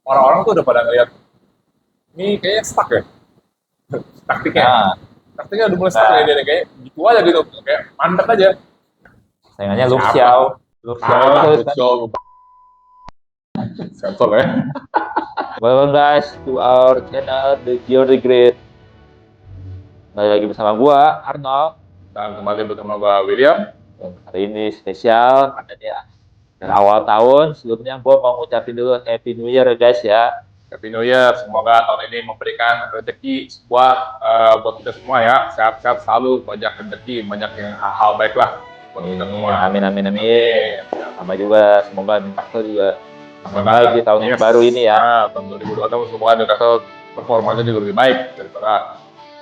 orang-orang tuh udah pada ngeliat ini kayaknya stuck ya taktiknya. Nah, Taktiknya udah mulai stuck ya nah dia kayak gitu aja gitu, kayak mandek aja. saingannya Luke Siapa? Xiao. Luke Xiao terus kan. Luxio sensor ya. Welcome guys to our channel The Geo the Great. Kembali lagi bersama gua Arnold. Dan kembali bersama gua William. Dan hari ini spesial karena dia dari awal tahun. Sebelumnya gua mau ngucapin dulu Happy New Year ya guys ya. Happy New Year, semoga tahun ini memberikan rezeki buat buat kita semua ya, sehat-sehat selalu, banyak rezeki, banyak yang hal-hal baik lah buat kita semua. Amin amin amin. Sama juga semoga Newcastle juga Semoga baik di tahun yang baru ini ya. Nah, tahun 2021 semoga Newcastle performanya juga lebih baik daripada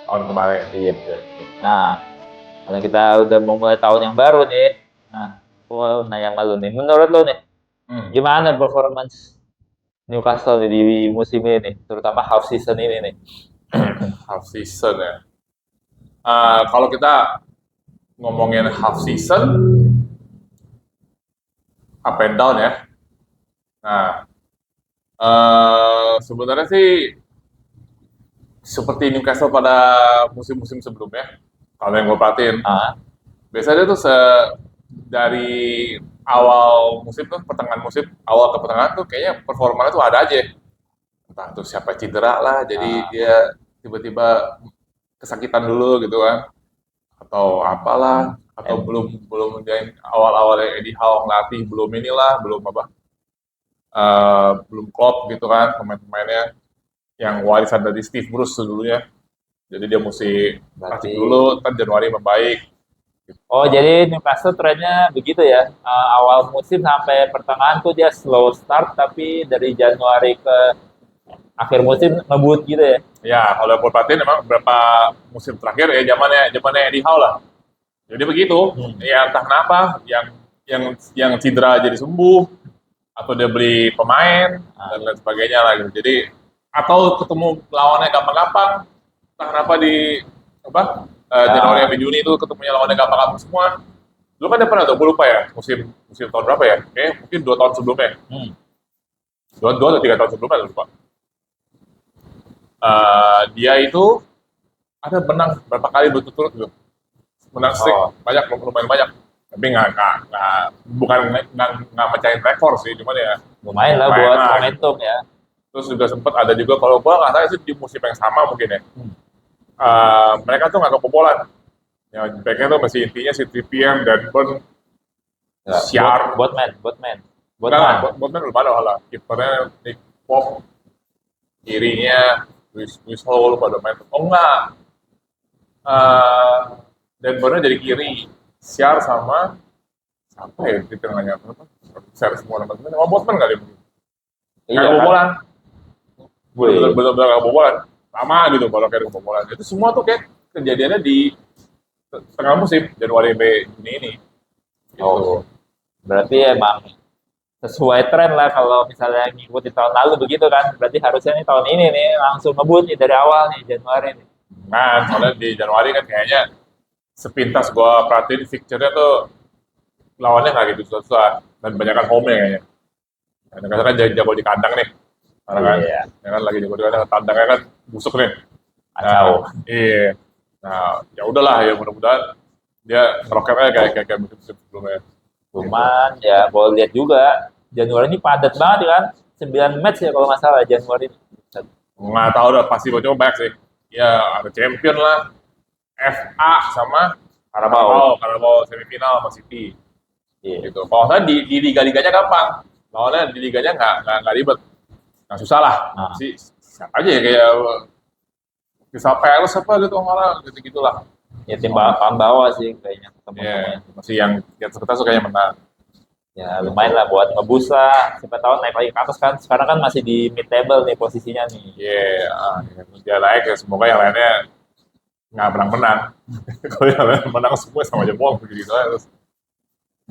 tahun kemarin. Iya betul. Nah, kalau kita udah mau mulai tahun yang baru nih, nah, gua nanya sama lu nih, menurut lu nih, gimana performance Newcastle nih di musim ini, terutama half season ini nih? Half season ya. Kalau kita ngomongin half season, up and down ya. Nah, sebenarnya sih seperti Newcastle pada musim-musim sebelumnya. Kalau yang gue perhatiin, Ah, biasanya tuh dari awal musim tuh, pertengahan musim, awal ke pertengahan tuh kayaknya performanya tuh ada aja. Entah tuh siapa cedera lah, jadi ah, dia tiba-tiba kesakitan dulu gitu kan, atau apalah, atau em- belum belum yang awal-awalnya Eddie Howe ngelatih belum inilah, belum apa, belum klop gitu kan pemain-pemainnya yang warisan dari Steve Bruce dulunya. Jadi dia mesti latih berarti, dulu, kan Januari membaik. oh jadi Newcastle trennya begitu ya, awal musim sampai pertengahan tuh dia slow start, tapi dari Januari ke akhir musim ngebut gitu ya? Ya, kalau gue perhatiin memang beberapa musim terakhir ya zamannya Eddie Howe lah. Jadi begitu, Hmm. ya entah kenapa yang cedera jadi sembuh, atau dia beli pemain dan Ah, lain sebagainya lah gitu. Jadi atau ketemu lawannya gampang-gampang, entah kenapa di apa Januari ya, sampai Juni itu ketemunya lawannya gampang-gampang semua. Lu kan udah pernah tuh, gue lupa ya, musim musim tahun berapa ya? Kayaknya mungkin 2 tahun sebelumnya, hmm. dua atau 3 tahun sebelumnya lupa. Dia itu ada menang berapa kali berturut-turut gitu, menang streak Oh, banyak, lumayan banyak. Tapi bukan nggak mecahin rekor sih, cuman ya lumayan lah lumayan buat lah gitu. momentum ya. Terus juga sempat ada juga, kalau gua nggak salah sih di musim yang sama mungkin ya. Hmm. Mereka tuh nggak kebobolan. Ya, backnya tuh masih intinya si Trippier dan Burn, Ya, Siar. Botman, Enggak lah, Botman. Botman belum ada lah. Kipernya Nick Pope, kirinya Luis Hall pada main. Oh enggak, uh, dan Burnnya jadi kiri. Siar sama apa ya di tengahnya apa? Siar semua teman-teman. Oh Botman kali mungkin. Nggak Iya kan? kebobolan, Wih. benar-benar nggak kebobolan. Sama gitu kalau kayak kebobolan. Itu semua tuh kayak kejadiannya di tengah musim Januari sampai Juni ini. Gitu. Oh, berarti emang sesuai tren lah kalau misalnya ngikutin tahun lalu begitu kan. Berarti harusnya nih tahun ini nih langsung ngebut nih dari awal nih Januari nih. Nah, soalnya di Januari kan kayaknya sepintas gua perhatiin fixture-nya tuh lawannya nggak gitu susah, dan banyak home-nya kayaknya. Kadang-kadang kan jago di kandang nih, karena kan, Iya, ya kan lagi jago di kandang, tandangnya kan busuk nih. Nah, kacau. iya. Nah, ya udahlah ya, mudah-mudahan dia ngeroketnya kayak musim-musim sebelumnya. Gitu. Cuman ya boleh lihat juga Januari ini padat banget ya kan. 9 match ya kalau nggak salah Januari ini. Nggak tahu udah pasti bocor banyak sih. Ya ada champion lah, FA sama Carabao. Carabao semifinal sama City. Iya. Gitu. Kalau saya di liga-liganya gampang, lawannya di liganya nggak ribet, nggak susah lah. Nah, Si siapa aja ya, kayak Crystal Palace apa gitu, malah gitu gitulah. ya tim papan bawah sih kayaknya Ya, ketemu-temunya. masih yang di atas kertas kayaknya menang. Ya lumayan Gitu. lah buat ngebus lah. Siapa tahu naik lagi ke atas kan. Sekarang kan masih di mid table nih posisinya nih. Ya, dia naik ya, semoga yang lainnya nggak menang-menang. Kalau yang lain menang semua sama aja bohong begitu aja. Nah,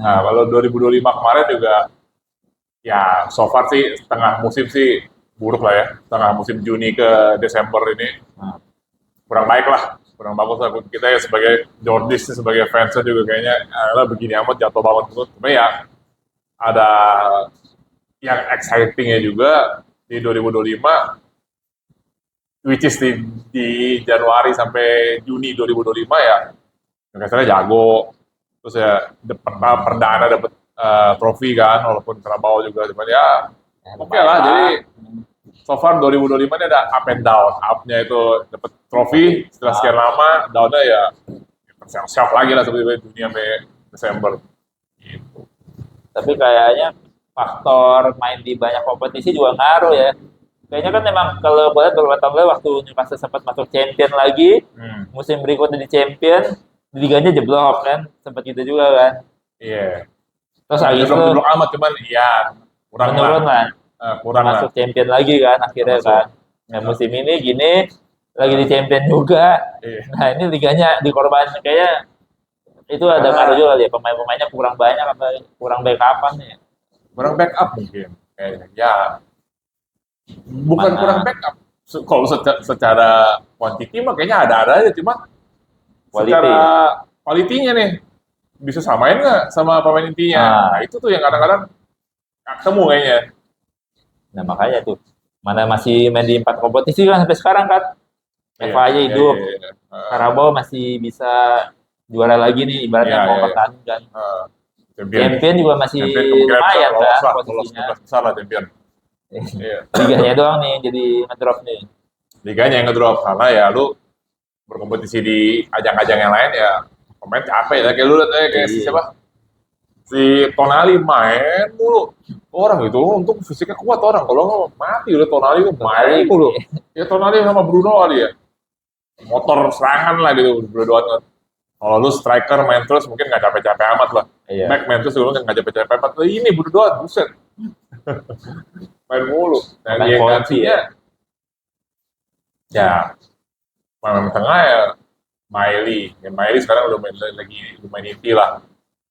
Nah, kalau 2025 kemarin juga, ya so far sih setengah musim sih buruk lah ya. Setengah musim Juni ke Desember ini nah, kurang baik lah, kurang bagus lah. Kita ya sebagai Jordis, sebagai fansnya juga kayaknya lah begini amat, jatuh bangun terus. Cuma ya ada yang excitingnya juga, di 2025, which is di Januari sampai Juni 2025 ya, Newcastle jago, terus ya perdana dapat trofi kan, walaupun Carabao juga, cuman ya oke lah. Jadi so far 2025 ini ada up and down. Up-nya itu dapat trofi setelah sekian lama, down-nya ya siap lagi lah seperti Juni sampai Desember. Gitu. Tapi kayaknya faktor main di banyak kompetisi juga ngaruh ya. Kayaknya kan memang kalau boleh beberapa tahun lalu waktu Newcastle sempat masuk champion lagi, musim berikutnya di champion, liganya jeblok kan, sempat gitu juga kan. Iya. Terus habis itu jeblok amat, cuman ya kurang menurun lah. Kurang masuk champion lagi kan akhirnya kan. Nah musim ini gini lagi di champion juga. Iya. Nah ini liganya dikorbanin kayaknya itu ada ngaruh juga ya, pemain-pemainnya kurang banyak apa kurang backupan nih. Kurang backup mungkin. Ya bukan kurang backup. Kalau secara quantity mah kayaknya ada-ada aja, cuma secara quality-nya nih bisa samain nggak sama pemain intinya. Nah itu tuh yang kadang-kadang nggak ketemu kayaknya. Nah makanya tuh mana masih main di 4 kompetisi kan sampai sekarang kan. FA aja hidup. Carabao masih bisa juara lagi nih ibaratnya mau pertandingan. Champion juga masih lumayan kan posisinya. Besar lah champion. Liganya doang nih jadi ngedrop nih. Liganya yang ngedrop karena ya lu berkompetisi di ajang-ajang yang lain ya pemain capek ya, kayak lu lihat kayak siapa? Si Tonali main mulu. Orang itu untung fisiknya kuat orang, kalau nggak mati udah Tonali itu main mulu. Ya Tonali sama Bruno kali ya. Motor serangan lah gitu berdua. Kalau lu striker main terus mungkin nggak capek-capek amat lah. Back main terus lu nggak capek-capek amat. Ini berdua buset. Main mulu. Nah dia gantinya ya main tengah ya Miley. Ya, Miley sekarang udah main inti lah.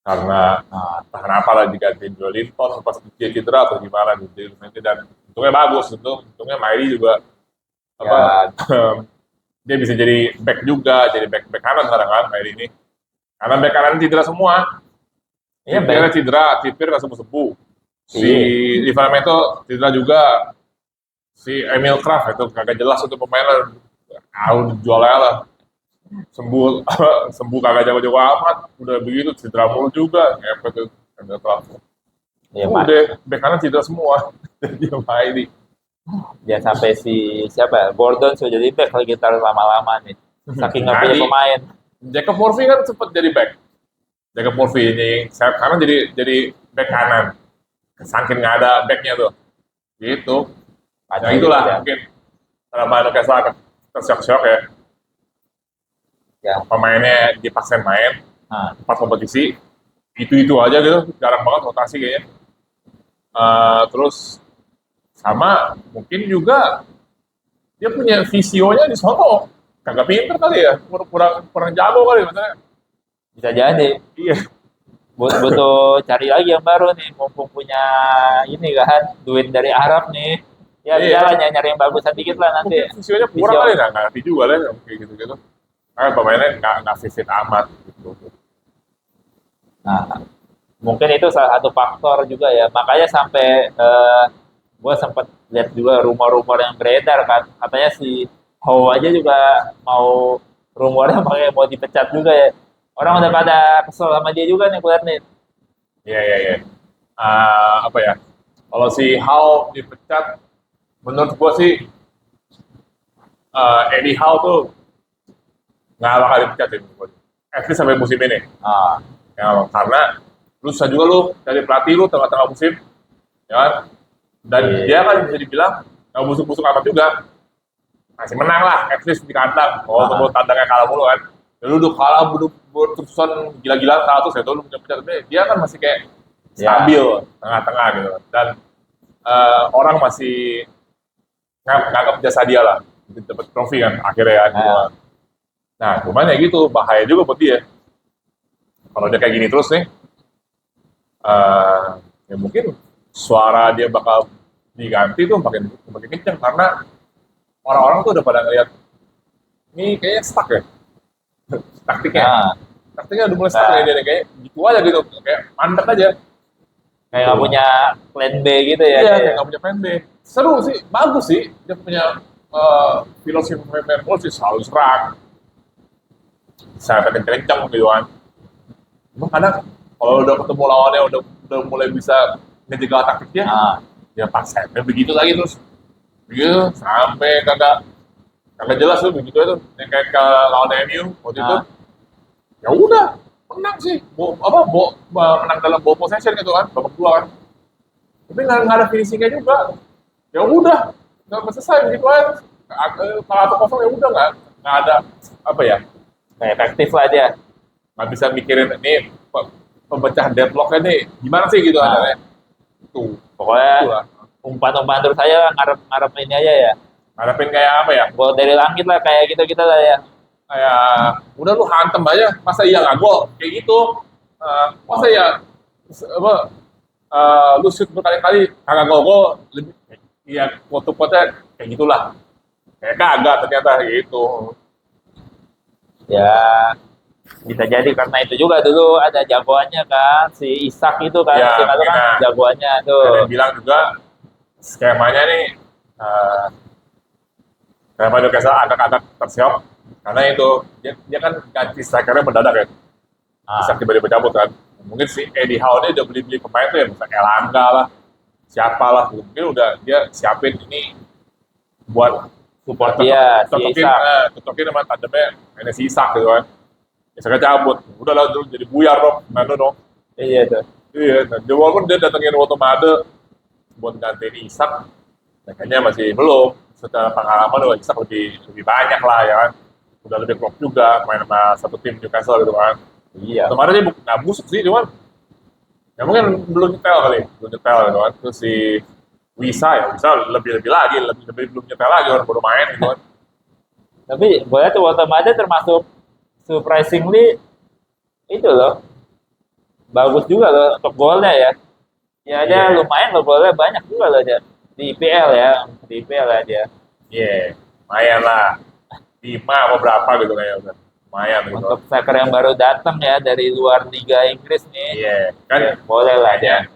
Karena kenapa lah digantiin Joelinton pas dia cedera atau gimana gitu. Dan untungnya bagus, untungnya Miley juga dia bisa jadi back juga, jadi back kanan sekarang kan Miley ini. Karena back kanan cedera semua. Iya, Trippier nggak sembuh. Si Livramento cedera juga. Si Emil Kraft itu kagak jelas untuk pemain jualnya lah. Sembuh kagak jago-jago amat. Udah begitu cedera mulu juga. Ngepet itu Emil Kraft. Udah back kanan cedera semua. Jadi Miley. Ya sampai si siapa Gordon sudah jadi back lagi taruh lama-lama nih. Saking nggak punya pemain. Jacob Murphy kan sempat jadi back. Jacob Murphy ini sayap kanan jadi back kanan. Saking nggak ada backnya tuh. Gitu. Ya itulah mungkin sama Newcastle tersyok-syok ya. Pemainnya dipaksain main 4 kompetisi. Itu aja gitu. Jarang banget rotasi kayaknya. Terus sama mungkin juga dia punya visionya di sono kagak pinter kali ya, kurang jago kali maksudnya. Bisa jadi. Iya. Butuh cari lagi yang baru nih, mumpung punya ini kan duit dari Arab nih. Ya bisa lah nyari yang bagusan dikit lah nanti. Mungkin visionya kurang kali, nggak ngerti juga lah kayak gitu-gitu. Karena pemainnya nggak visit amat gitu. Nah, mungkin itu salah satu faktor juga ya. Makanya sampai gue sempat lihat juga rumor-rumor yang beredar kan, katanya si Howe aja juga mau rumornya mau dipecat juga ya. Orang udah pada kesel sama dia juga nih, gue lihat nih. Iya. Apa ya? Kalau si Howe dipecat, menurut gue sih Eddie Howe tuh nggak bakal dipecat sih, at least sampai musim ini. Ya, karena lu susah juga lu dari pelatih lu tengah-tengah musim, ya kan? Dan dia kan bisa dibilang nggak busuk-busuk amat juga, masih menang lah, at least di kandang. Kalau kandangnya kalah mulu kan, lu udah kalah berterusan gila-gilaan 100 ya, tuh lu punya pecat. Dia kan masih kayak stabil tengah-tengah gitu. Dan orang masih nganggap jasa dia lah, dapat trofi kan akhirnya ya. Nah, cuman ya gitu, bahaya juga buat dia. Kalau dia kayak gini terus nih, ya mungkin suara dia bakal diganti tuh makin kenceng karena orang-orang tuh udah pada ngeliat ini kayaknya stuck ya taktiknya udah mulai stuck ya dia kayak gitu aja gitu, kayak mandek aja kayak nggak punya plan B gitu ya. Iya, kayak nggak punya plan B. seru sih, bagus sih. Dia punya filosofi pemain bola sih selalu serang, saya kencang gitu kan. Cuma kadang kalau udah ketemu lawannya udah mulai bisa ngejegal taktiknya, Ah, ya paksainnya begitu lagi terus. Begitu sampai kagak kagak jelas tuh begitu itu yang kayak ke lawan MU waktu itu. ah, Ya udah, menang sih. Menang dalam ball possession gitu kan, babak dua kan. Tapi nggak ada finishingnya juga. Ya udah, nggak selesai begitu aja. Kalau 1-0 ya udah nggak ada apa ya, nggak efektif lah dia. nggak bisa mikirin ini pemecah deadlocknya nih gimana sih gitu Ah, adanya. Tuh, pokoknya itulah. umpan-umpan terus saya ngarep-ngarep ini aja ya. Ngarepin kayak apa ya? Gol dari langit lah kayak kita-kita lah ya. Kayak udah lu hantem aja, masa iya nggak gol kayak gitu. Masa ya apa lu shoot berkali-kali kagak gol lebih ya foto-fotonya kayak gitulah. Kayak kagak ternyata gitu. Ya bisa jadi karena itu juga dulu ada jagoannya kan si Isak itu kan Ya, si Nato kan mungkin jagoannya tuh. ada yang bilang juga skemanya nih uh, skema Newcastle agak-agak tersiok karena itu dia kan ganti strikernya mendadak ya. Bisa Ah, tiba-tiba cabut kan. Mungkin si Eddie Howe ini udah beli-beli pemain tuh ya, misalnya Elanga lah, siapa lah, mungkin udah dia siapin ini buat support dia si cocokin, Isak. cocokin sama tandemnya ini si Isak gitu kan. Isaknya cabut, udah lah dulu jadi buyar dong, Nando dong. Iya tuh. Iya, nah, walaupun dia datengin Wotomade buat gantiin Isak, nah, kayaknya masih belum. Secara pengalaman udah Isak lebih banyak lah ya kan. Udah lebih klop juga main sama satu tim Newcastle gitu kan. Iya. Kemarin dia nggak busuk sih, cuman ya mungkin belum nyetel kali, belum nyetel gitu kan. Terus si Wisa lebih-lebih lagi, lebih belum nyetel lagi orang baru main gitu kan. Tapi gue lihat tuh Watemada termasuk surprisingly itu loh bagus juga loh untuk golnya ya. Ya dia Iya, lumayan loh golnya banyak juga loh dia di IPL ya di IPL ya dia. iya, lumayan lah. 5 apa berapa gitu kayaknya udah. Lumayan gitu. Untuk striker yang baru datang ya dari luar Liga Inggris nih, Iya, kan ya, boleh lah kayaknya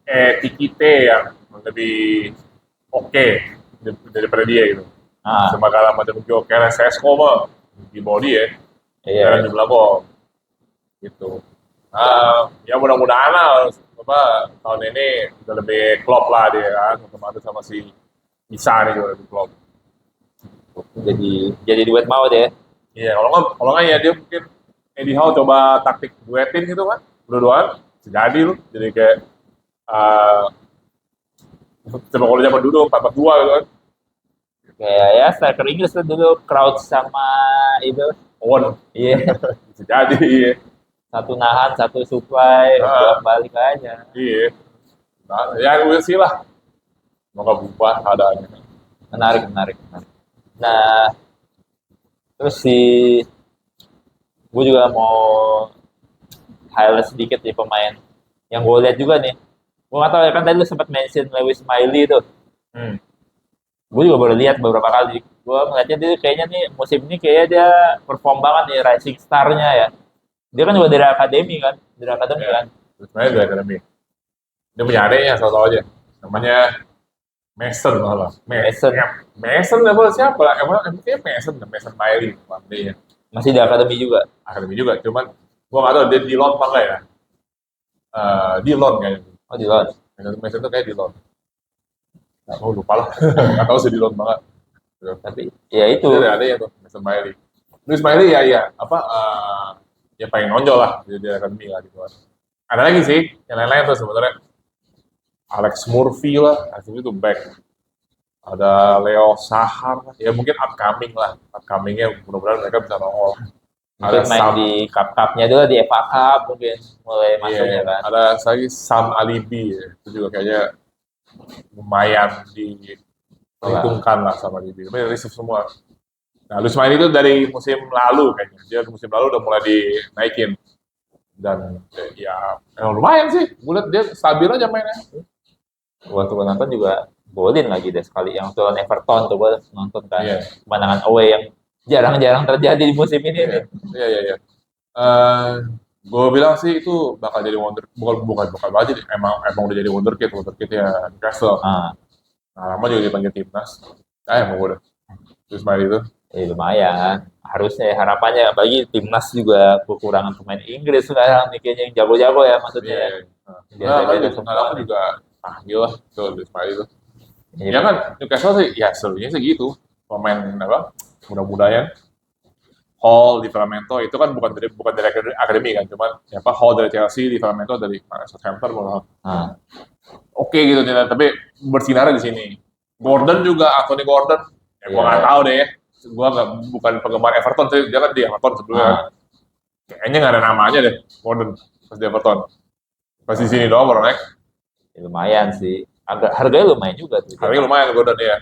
dia. Tikite yang lebih oke daripada dia gitu. Ah, Semagala macam Joker Sesko mah di body ya, iya. jarang jumlah gol gitu. Ya mudah-mudahan lah apa tahun ini udah lebih klop lah dia kan, otomatis sama si Isa nih juga lebih klop. Jadi duet mau deh. Iya, kalau nggak ya dia mungkin Eddie Howe coba taktik duetin gitu kan, dua-duaan, jadi lu, jadi kayak uh, sepak bola zaman dulu 4-4-2 gitu kan, Kayak ya striker Inggris tuh dulu Crouch sama itu. Owen, Iya, bisa jadi, iya, satu nahan, satu supply, Ah, bolak-balik aja. iya. Nah, ya we'll see lah, semoga berubah keadaannya. Menarik, menarik, menarik. Nah, terus gue juga mau highlight sedikit nih pemain yang gue lihat juga nih. Gue nggak tahu ya kan tadi lu sempat mention Lewis Miley tuh. Hmm. Gue juga baru lihat beberapa kali. Gue ngeliatnya dia kayaknya nih musim ini kayaknya dia perform banget nih rising star-nya ya. Dia kan juga dari akademi kan, dari akademi Ya, kan. terus sebenarnya dari akademi. Dia punya adiknya, tahu aja. Namanya Mason malah. Mason Mason apa siapa lah? Emang dia Mason, Mason Miley, dia masih di akademi juga. akademi juga. Cuman gua nggak tahu dia di loan apa enggak ya. Di loan kayaknya. Oh di luar. Mason tuh kayak di loan. Oh lupa lah. Nggak tahu sih di loan banget. Gitu. Tapi ya itu. Itu ada ya tuh Mason Miley. Luis Miley ya apa ya paling nonjol lah di akademi lah gitu kan. Ada lagi sih yang lain-lain tuh sebenarnya Alex Murphy lah, itu back. Ada Leo Sahar, ya mungkin upcoming lah, upcomingnya mudah-mudahan mereka bisa nongol. Mungkin Ada main Sam, di cup-cupnya dulu di FA Cup mungkin mulai masuknya iya, kan. ada lagi Sam Alibi, ya. Itu juga kayaknya lumayan diperhitungkan lah sama Alibi. Tapi reserve semua. Nah, Luis Main itu dari musim lalu kayaknya, dia musim lalu udah mulai dinaikin. Dan ya emang lumayan sih, gue liat dia stabil aja mainnya. Waktu gue nonton juga golin lagi deh sekali yang lawan Everton tuh gue nonton kan Iya, kemenangan away yang jarang-jarang terjadi di musim ini iya, nih. iya, iya. Iya. Gue bilang sih itu bakal jadi bukan bakal jadi emang udah jadi wonderkid ya Newcastle. Ah, lama juga dipanggil timnas. Emang udah. Terus main itu. Lumayan. Harusnya ya, harapannya bagi timnas juga kekurangan pemain Inggris sekarang nih kayaknya yang jago-jago ya maksudnya ya. Iya. Biasa Nah, kan biasa juga, semua lama nih. juga panggil lah. Tuh, Luis Milla itu. Iya, Ya kan, Newcastle sih, ya serunya sih gitu. Pemain apa, muda-muda ya. Hall, Livramento itu kan bukan dari akademi kan, cuman siapa Hall dari Chelsea, Livramento dari Southampton, nah, oke gitu ternyata, tapi bersinar di sini. Gordon juga, Anthony Gordon, ya gua nggak iya. tahu deh, gua nggak bukan penggemar Everton sih, dia kan di Everton sebelumnya kan. Nah, Kayaknya nggak ada namanya deh, Gordon pas di Everton. Pas di sini doang baru naik, lumayan sih. Agak harganya lumayan juga tuh dia. harganya lumayan Gordon ya.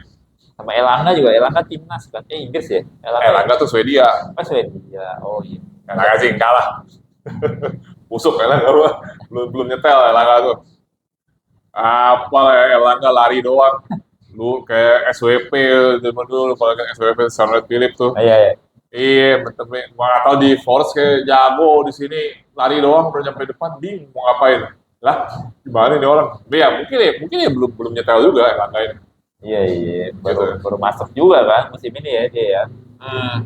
Sama Elanga juga, Elanga timnas kan, Inggris ya. Elanga ya. Langga tuh Swedia, Pas Swedia. Oh iya. Langga sih kalah. Busuk Langga belum nyetel Langga tuh. Apa ya, Langga lari doang. Lu kayak SWP zaman dulu, kalau kan SWP Samuel Philip tuh. Iya, iya. Iya, betul. Nggak tahu di Forest kayak jago di sini lari doang udah nyampe depan, bingung mau ngapain. Lah, gimana nih orang? Tapi ya mungkin ya belum belum nyetel juga Langga ini. Iya, iya. Gitu. Baru masuk juga kan musim ini ya dia ya.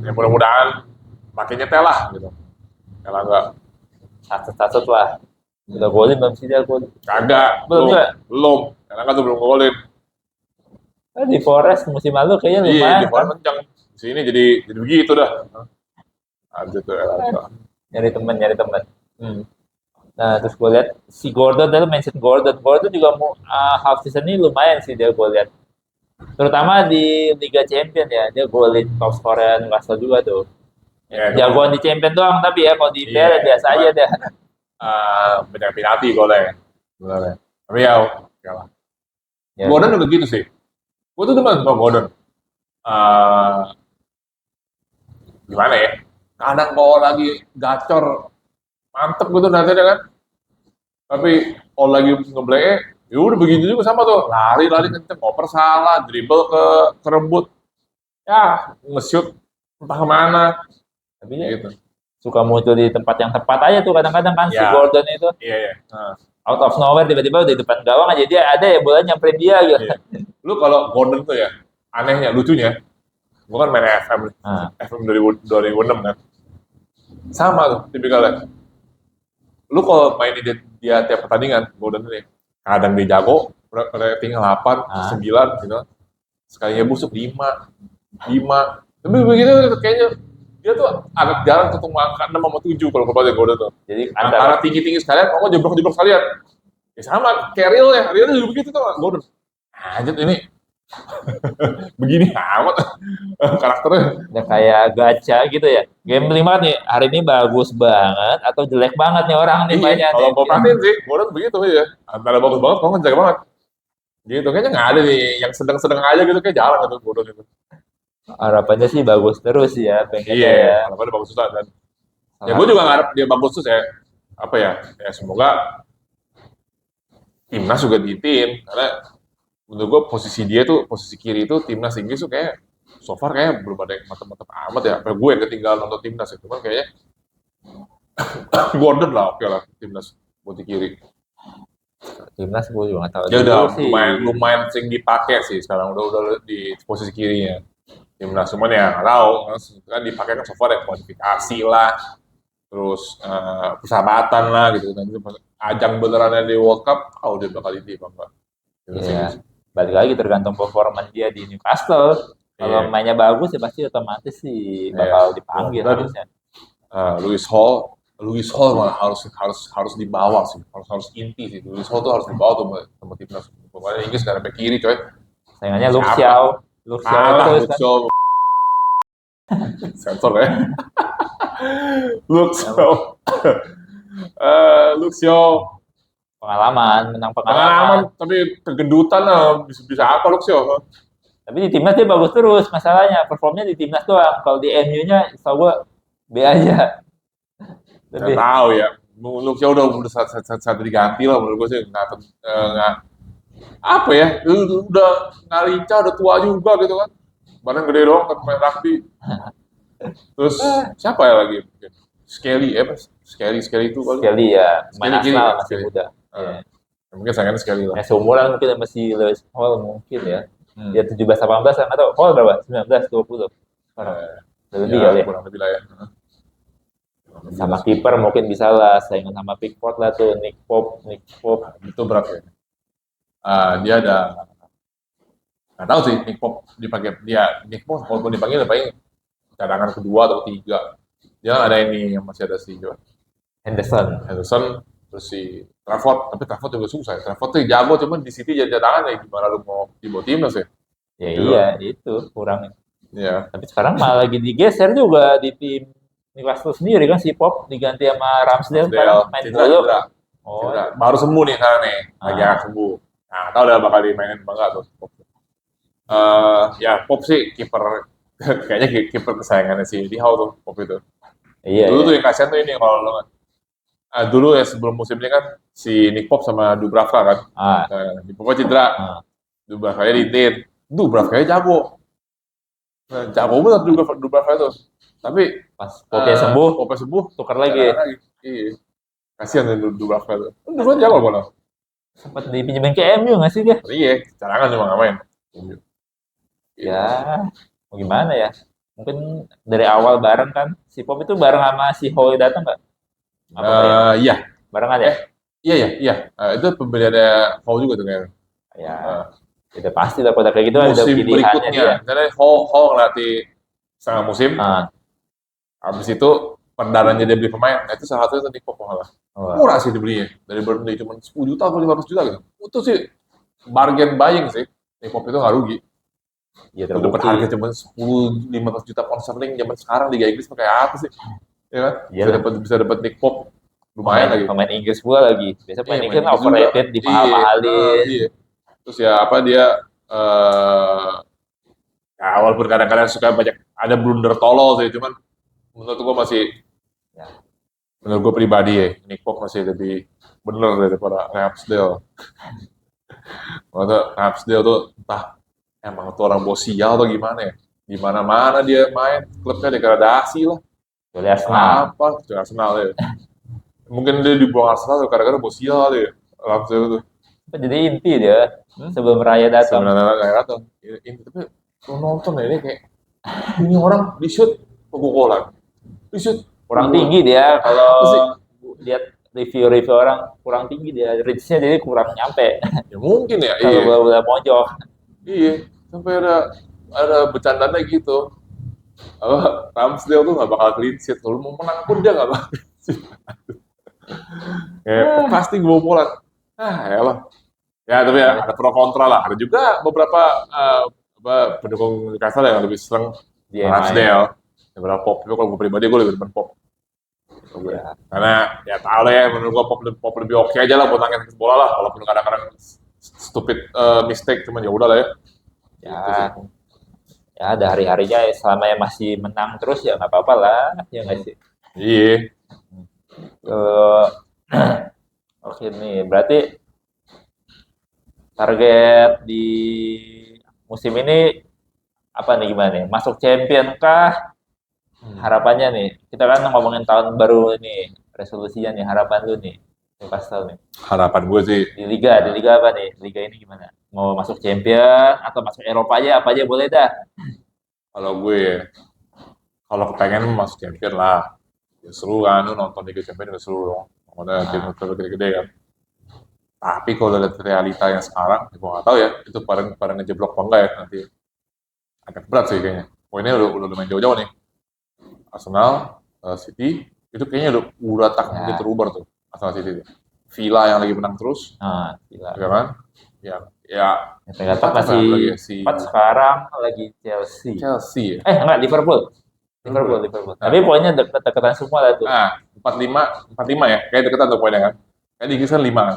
Ya mudah-mudahan makin nyetel lah gitu. Ya Langga. Satu-satu lah. Udah golin belum sih dia golin? Kagak, Belum juga. belum. Ya Langga tuh belum golin. Di Forest musim lalu kayaknya Iya, lumayan di kan. Forest kencang. Di sini jadi begitu dah. Lanjut tuh ya Langga. Nyari temen. Nah, terus gue lihat si Gordon tadi mention Gordon. Gordon juga mau half season ini lumayan sih dia gue lihat. Terutama di Liga Champion ya, dia golin top scorer Newcastle juga tuh. Ya, Jagoan di Champion doang tapi ya kalau di IPL Iya, biasa aja deh. banyak penalti golnya. Golnya. Tapi ya, oke lah. Ya, Gordon juga gitu sih. Gue tuh teman sama Gordon. Eh, Gimana ya? Kadang kalau lagi gacor, mantep gitu nantinya kan. Tapi kalau lagi ngeblek, ya udah begitu juga sama tuh. Lari kenceng, ngoper salah, dribble ke rebut. Ya, nge-shoot entah kemana. tapi ya, Gitu. suka muncul di tempat yang tepat aja tuh kadang-kadang kan si Ya. Gordon itu Iya, iya. Nah, out of nowhere tiba-tiba di depan gawang aja dia ada ya bola nyamperin dia gitu. iya. Lu kalau Gordon tuh ya, anehnya, lucunya, gue kan main FM, Nah, FM 2006 kan. Sama tuh, tipikalnya. Lu kalau main dia tiap pertandingan, Gordon ini, kadang dia jago, rating 8, 9, gitu. Sekalinya busuk 5. Tapi begitu kayaknya dia tuh agak jarang ketemu angka 6 sama 7 kalau kepada Gordon tuh. jadi Antara tinggi-tinggi sekalian, kalau jeblok-jeblok sekalian. Ya sama, kayak Real ya, Real juga begitu tuh, Gordon. Anjir ini, begini amat karakternya. udah kayak gacha gitu ya. Gambling banget nih, hari ini bagus banget atau jelek banget nih orang nih mainnya Kalau nih. gue perhatiin sih, Gordon begitu ya. Antara bagus banget, kalau jelek banget. Gitu, kayaknya nggak ada nih, yang sedang-sedang aja gitu, kayak jarang gitu Gordon itu. Harapannya sih bagus terus ya, pengennya Iya, ya. harapannya bagus susah kan. Ya gue juga ngarep dia bagus terus ya. Apa ya, ya semoga timnas juga di tim, karena menurut gue posisi dia tuh, posisi kiri itu timnas Inggris tuh kayak so far kayak belum ada yang mantep-mantep amat ya. Apa gue yang ketinggalan nonton timnas itu kan kayaknya Gordon lah, oke lah timnas buat di kiri. Timnas gue juga nggak tahu. Ya udah Dulu sih. lumayan sering dipakai sih sekarang udah di posisi kirinya timnas, cuman ya nggak tahu kan dipakai kan so far ya kualifikasi lah, terus persahabatan lah gitu. Nanti ajang benerannya di World Cup, udah bakal ini apa enggak? Iya. Balik lagi tergantung performa dia di Newcastle. Kalau Iya. mainnya bagus ya pasti otomatis sih bakal dipanggil Dan, harusnya. Louis Hall malah harus dibawa sih, harus inti sih. Louis Hall tuh harus dibawa tuh sama timnas. Pokoknya Inggris nggak ada back kiri coy. Saingannya Luke Shaw. Luke Shaw terus kan. Sensor ya. Luke Shaw. Luke Shaw. Menang Pengalaman, pengalaman. tapi kegendutan lah. Bisa apa Luke Shaw? Tapi di timnas dia bagus terus masalahnya. Performnya di timnas doang. Kalau di MU-nya setahu gue B aja. Nggak tahu ya. Luke Shaw udah saat diganti lah menurut gue sih. Nggak apa ya, udah nggak lincah, udah tua juga gitu kan. Badan gede doang kan main rugby. Terus siapa ya lagi? Skelly itu kali. Skelly ya, main Skelly, Arsenal masih Skelly. muda. Ya. Mungkin sayangnya Skelly lah. Seumuran mungkin sama si Lewis Hall mungkin ya. Dia 17-18 nggak tahu. Oh berapa? 19-20 sekarang. Lebih Ya, kali ya. kurang lebih lah ya. Sama kiper mungkin bisa lah saingan sama Pickford lah tuh Nick Pope. Itu berat ya. Dia ada nggak tahu sih Nick Pope dipakai Nick Pope walaupun dipanggil paling cadangan kedua atau ketiga. Dia ada ini yang masih ada si Henderson terus si Trafford, tapi Trafford juga susah. Trafford tuh jago cuman di City jadi cadangan ya gimana lu mau dibawa timnas ya? Ya Gitu iya kan. itu kurang. Iya. Tapi sekarang malah lagi digeser juga di tim Newcastle sendiri kan si Pop diganti sama Ramsdale sekarang Ramsdale main cedera, mulu. cedera, Oh, cedera. Baru sembuh nih sekarang nih, lagi ah, akan sembuh. Nah, tahu udah bakal dimainin apa enggak tuh. Ya Pop sih kiper kayaknya kiper kesayangannya si Di Hau tuh Pop itu. iya Dulu iya. tuh yang kasihan tuh ini kalau lo dulu ya sebelum musim ini kan si Nick Pop sama Dubravka kan. Ah, Di Pop cedera, ah. Dubravka di tin. Dubravka jago. Jago banget Dubravka itu. Tapi Pas Popnya sembuh, Popnya sembuh, tukar lagi. cadangan lagi. Iya. Kasihan tuh Dubravka itu. Dubravka jago malah. Sempat dipinjemin ke MU nggak sih dia? Iya, cadangan cuma ngapain. Ya, mau gimana ya? Mungkin dari awal bareng kan. Si Pop itu bareng sama si Hoy datang nggak? Apa enggak ya? Iya, Barengan ya? iya. Itu pembeliannya Hall juga tuh kayaknya. Ya, Eh, itu pasti lah pada kayak gitu ada musim pilihannya berikutnya, dia. misalnya Hall ngelatih setengah musim, Ah, habis itu perdananya dia beli pemain, nah itu salah satunya tadi Pop malah. wah, Murah sih dibelinya, dari Burnley cuma 10 juta atau 15 juta gitu. Itu sih bargain buying sih. Nih Pop itu nggak rugi. ya Itu dapat terbukti. harga cuma 10 15 juta pound sterling zaman sekarang Liga Inggris pakai apa sih? Ya kan? Iya lah. Bisa dapat Nick Pop lumayan Pemain lagi. pemain Inggris pula lagi. Biasa Iya, pemain Inggris main kan Inggris juga. overrated, Iya, dimahal-mahalin. iya. Terus ya apa dia eh ya walaupun kadang-kadang suka banyak ada blunder tolol sih, cuman menurut gua masih Ya, menurut gua pribadi ya, Nick Pope masih lebih bener daripada Ramsdale. Maksudnya Ramsdale tuh entah emang tuh orang bau sial atau gimana ya. Di mana-mana dia main, klubnya degradasi lah. oleh Arsenal. Apa, itu Arsenal ya. Mungkin dia dibuang Arsenal tuh kadang-kadang bau sial dia. Ramsdale tuh. Sempat jadi inti dia sebelum Raya datang. Sebenarnya kayak atau ini tapi lu nonton ya ini kayak ini orang di shoot pukul-pukulan di shoot Kurang tinggi dia kalau apa sih lihat review-review orang kurang tinggi dia reach-nya jadi kurang nyampe ya mungkin ya kalau iya bola-bola pojok. iya sampai ada bercandanya gitu apa Ramsdale tuh nggak bakal clean sheet kalau mau menang pun dia nggak bakal clean sheet kayak pasti kebobolan elah ya tapi ya ada pro kontra lah ada juga beberapa apa pendukung Newcastle yang lebih seneng Dia Ramsdale beberapa Pop tapi kalau gue pribadi gue lebih demen Pop ya, karena ya tahu lah ya menurut gua pop lebih oke aja lah buat nangin bola lah walaupun kadang-kadang stupid mistake cuman ya udah lah ya ya, gitu sih. ya ada hari-harinya selama yang masih menang terus ya nggak apa-apa lah ya nggak sih. Iya Eh, oke nih berarti target di musim ini apa nih gimana nih masuk champion kah harapannya nih kita kan ngomongin tahun baru ini resolusinya nih harapan lu nih Newcastle nih harapan gue sih di liga apa nih liga ini gimana mau masuk champion atau masuk Eropa aja apa aja boleh dah. kalau gue ya kalau kepengen masuk champion lah ya seru kan lu nonton Liga Champion juga seru dong ada tim gede-gede kan tapi kalau lihat realita yang sekarang ya gue nggak tahu ya itu pada ngejeblok apa enggak ya nanti agak berat sih kayaknya poinnya udah lumayan jauh-jauh nih Arsenal City itu kayaknya udah tak mungkin Ya, terubah tuh Arsenal City itu. Villa yang lagi menang terus, nah, gila. ya kan? Ya Yang peringkat 4 masih apa lagi ya? Si 4 sekarang lagi Chelsea. Chelsea ya. Enggak Liverpool. Liverpool. Liverpool. Tapi poinnya dekat-dekatan semua lah tuh. Nah, 45 ya, kayak deketan tuh poinnya kan. Kayak di Inggris kan 5 kan.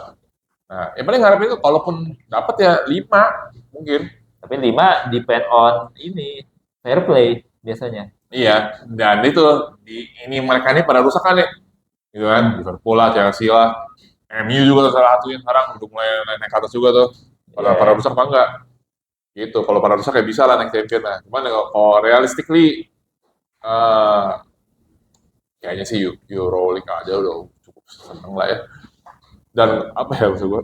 Nah, yang paling ngarepin itu kalaupun dapat ya 5 mungkin. Tapi 5 depend on ini fair play biasanya. Iya, dan itu ini mereka ini pada rusak kan nih. Gitu kan, Liverpool lah, Chelsea lah. MU juga salah satu yang sekarang udah mulai naik ke atas juga tuh. Pada rusak apa enggak? Gitu, kalau pada rusak ya bisa lah naik champion lah. Cuman ya, kalau realistically kayaknya sih Euroleague aja udah cukup seneng lah ya. Dan apa ya maksud gue?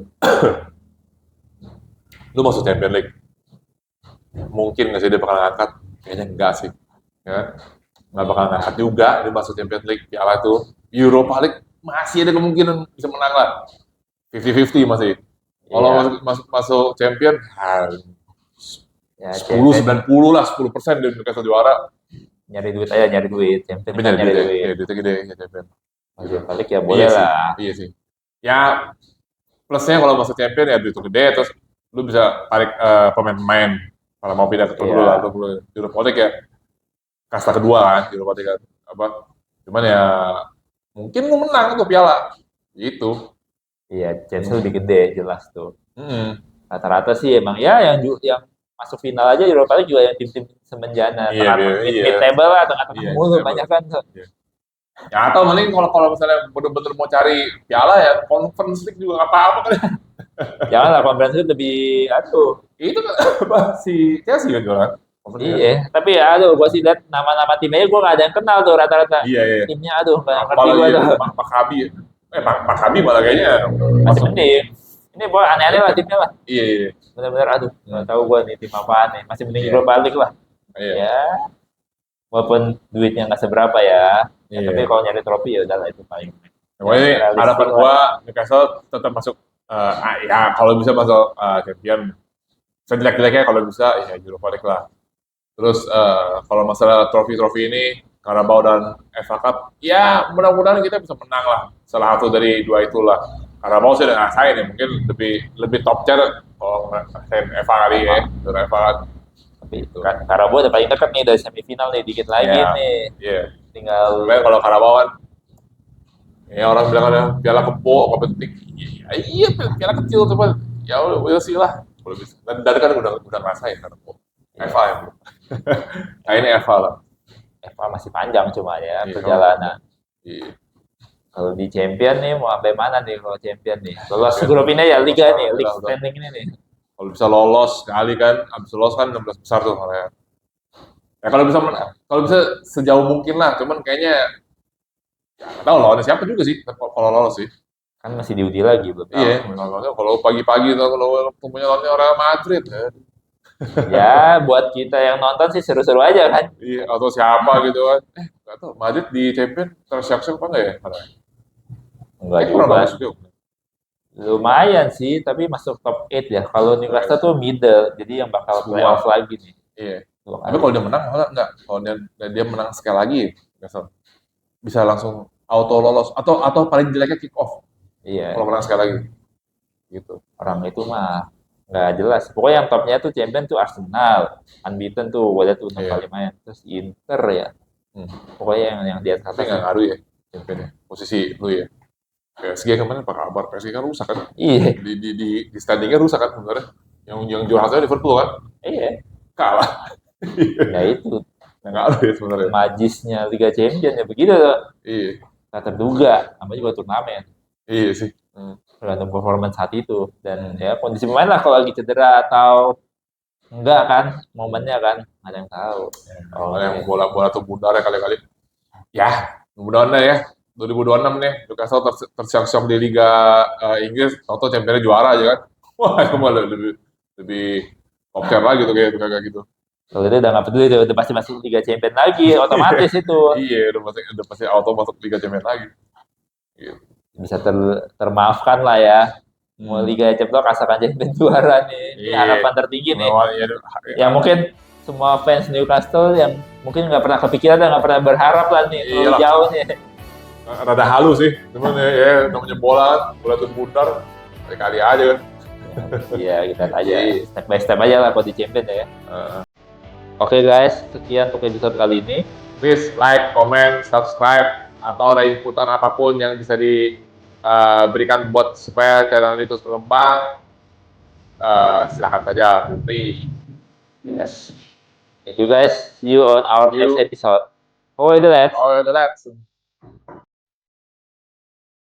Lu masuk Champions League, mungkin nggak sih dia bakal ngangkat? Kayaknya enggak sih. Ya, nggak bakal ngangkat juga di masuk Champions League piala itu. Europa League masih ada kemungkinan bisa menang lah. 50-50 masih. Kalau Iya. masuk Champion, Ya, 10 Champion 90 lah, 10% dari Newcastle juara. nyari duit aja, nyari duit. Champion Tapi kan nyari nyari duit ya, duit. iya duitnya gede ya Champion. Masih Gitu. balik ya Iya boleh sih, lah. iya sih. Ya plusnya kalau masuk Champion ya duit gede, terus lu bisa tarik pemain-pemain kalau mau pindah ke klub lu lah, Iya. klub lu. Europa League ya kasta kedua kan, Europa League kan. Apa? Cuman ya mungkin lu menang tuh piala. Gitu. Iya, chance lebih gede jelas tuh. Mm-mm. Rata-rata sih emang ya yang masuk final aja Europa League juga yang tim-tim semenjana, Iya, tengah mid iya, mid table lah, tengah-tengah iya, mulu banyak kan. iya. Ya atau paling kalau kalau misalnya bener-bener mau cari piala ya Conference League juga nggak apa-apa kan. Jangan lah Conference League lebih aduh. Itu kan apa si Chelsea kan juara Conference League kan? Iya, tapi ya aduh gua sih lihat nama-nama timnya gua nggak ada yang kenal tuh rata-rata. Iya, iya. Timnya aduh nggak ngerti Apalagi gua tuh. Maccabi. Maccabi malah kayaknya Masih masuk. mending. Ini gua aneh-aneh lah timnya lah. Iya, iya. Bener-bener aduh nggak tahu gua nih tim apaan nih. Masih mending Iya. Europa League lah. Iya. Ya, walaupun duitnya nggak seberapa ya. Ya, Iya. tapi kalau nyari trofi ya udahlah itu paling. Pokoknya ini realistik harapan lah. gua Newcastle tetap masuk ya kalau bisa masuk champion. Sejelek-jeleknya kalau bisa ya Europa League lah. Terus kalau masalah trofi-trofi ini Carabao dan FA Cup, ya mudah-mudahan kita bisa menang lah. Salah satu dari dua itulah. Carabao sih udah ngerasain ya, mungkin lebih lebih top tier kalau ngerasain FA kali ya, dari FA kan. Tapi Karabo udah paling dekat nih dari semifinal nih, dikit lagi Iya, nih. iya. Tinggal Sebenarnya kalau Carabao kan, ya orang bilang ada piala kebo apa penting. Ya, iya, piala kecil cuman ya udah we'll see lah. Kalau bisa. Dan kan udah ngerasain Carabao. FA ya belum. Nah ini FA lah. FA masih panjang cuma ya Iya, perjalanan. Iya. Kalau di Champion nih mau sampai mana nih kalau Champion nih? Lolos grup ini ya Liga nih, League Udah. standing ini nih. Kalau bisa lolos sekali kan, habis lolos kan 16 besar tuh makanya. Ya kalau bisa sejauh mungkin lah, cuman kayaknya ya nggak tahu lawannya siapa juga sih kalau lolos sih. Kan masih diuji lagi belum tahu. Iya, kalau pagi-pagi tuh kalau ketemunya lawannya Real Madrid ya. Ya buat kita yang nonton sih seru-seru aja kan. Iya, atau siapa gitu kan. Nggak tahu, Madrid di Champion tersiap-siap apa enggak ya? Enggak Pernah juga. bagus juga. Lumayan sih, tapi masuk top 8 ya. Kalau Newcastle tuh middle, jadi yang bakal playoff lagi nih. Iya. Dua Tapi kali. kalau dia menang, malah enggak. Kalau dia menang sekali lagi, Newcastle, bisa langsung auto lolos atau paling jeleknya kick off Iya, kalau menang sekali lagi. Gitu. orang itu mah nggak jelas. Pokoknya yang topnya tuh champion tuh Arsenal, unbeaten tuh, gue lihat tuh 6 Iya. kali main. Terus Inter ya, Hmm. pokoknya yang di atas Tapi atas. nggak ngaruh ya championnya. Posisi lu ya. PSG kemarin apa kabar? PSG kan rusak kan? Iya, Di standingnya rusak kan sebenarnya. Yang juara satunya Liverpool kan? iya. Kalah. Ya itu Nggak ngaruh ya sebenarnya. majisnya Liga Champion ya begitu tuh. Iya. Tak terduga, namanya juga turnamen. Iya sih. Tergantung performance saat itu dan ya kondisi pemain lah kalau lagi cedera atau enggak kan momennya kan nggak ada yang tahu. Oh, yang bola-bola tuh bundar ya kali-kali. Ya, mudah-mudahan ya 2026 nih Newcastle tersiok-siok di Liga Inggris, atau championnya juara aja kan. Wah, itu malah lebih top tier lagi tuh kayak gitu. Kalau itu udah nggak peduli tuh, udah pasti masuk Liga Champion lagi, otomatis itu Iya, udah pasti auto masuk Liga Champions lagi. Gitu. bisa termaafkan lah ya. Mau Liga Champions asalkan Champion juara nih, ini Iya. harapan tertinggi nih. Ya, Ya mungkin semua fans Newcastle yang mungkin nggak pernah kepikiran dan nggak pernah berharap lah nih terlalu Iyalah. jauh nih. rada halus sih, cuman ya namanya bola tuh bundar, kali aja kan. Iya kita lihat aja Iya. step by step aja lah kalau di Champion ya. Oke guys, sekian untuk episode kali ini. Please like, comment, subscribe, atau ada inputan apapun yang bisa diberikan buat supaya channel ini terus berkembang. Silakan saja. Yes. Thank you guys. See you on our See you. next episode. Oh, itu let's. Oh, the next.